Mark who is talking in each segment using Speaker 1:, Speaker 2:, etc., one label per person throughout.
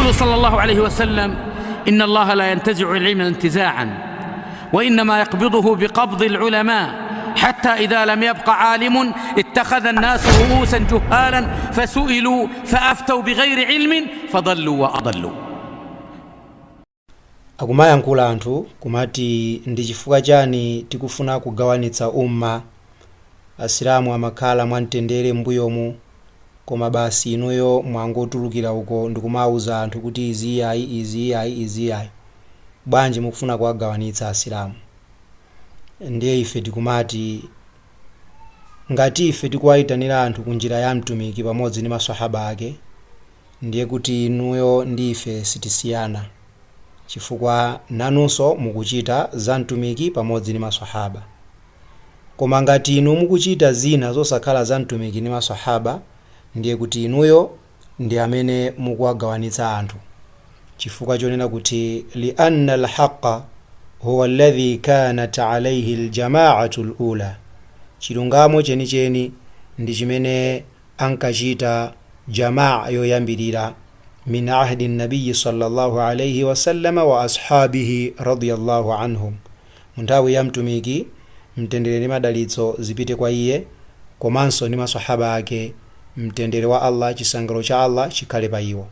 Speaker 1: يقول صلى الله عليه وسلم: إن الله لا ينتزع العلم انتزاعا، وإنما يقبضه بقبض العلماء، حتى إذا لم يبق عالم اتخذ الناس رؤوسا جهالا فسئلوا فأفتوا بغير علم فضلوا وأضلوا.
Speaker 2: Akumayankhula anthu kumati ndi chifukwa chani tikufuna kugawanitsa umma, asilamu amakhala mwamtendere mbuyomu, koma basi inuyo mwangotulukira uko ndikumauza anthu kuti iziyayi. Bwanji mukufuna kuwagawanitsa asilamu? Ndiye ife tikumati ngati ife tikuwayitanira anthu kunjira ya mtumiki pamodzi ndi maswahaba ake, ndiye kuti inuyo ndi ife sitisiyana, chifukwa nanunso mukuchita za mtumiki pamodzi ndi maswahaba. Koma ngati inu mukuchita zina zosakhala za mtumiki ndi maswahaba, ndiye kuti inuyo ndi amene mukuwagawanitsa anthu, chifukwa chonena kuti lianna alhaqa huwa alladhi kanat alayhi aljama'atu alula, chilungamo chenicheni ndi chimene ankachita jamaa yoyambirira min ahdi nabiyi sallallahu alayhi wasallam wa ashabihi radiyallahu anhum, munthawi ya mtumiki, mtendere ndi madalitso zipite kwa iye komanso ndi maswahaba ake, mtendere wa Allah, chisangalalo cha Allah chikhale pa iwo.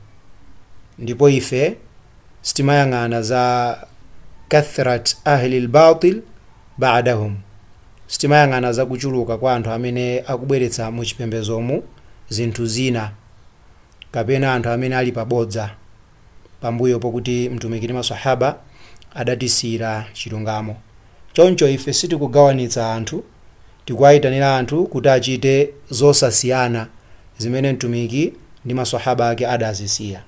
Speaker 2: Ndipo ife sitimayang'ana za kathrat ahli albatil ba'dahum, sitimayang'ana za kuchuluka kwa anthu amene akubweretsa mu chipembezomu zinthu zina, kapena anthu amene ali pabodza pambuyo pokuti mtumiki ndi maswahaba adatisira chilungamo. Choncho ife sitikugawanitsa anthu, tikuwayitanira anthu kuti achite zosasiyana zimene mtumiki ndi maswahaba ake adazisiya.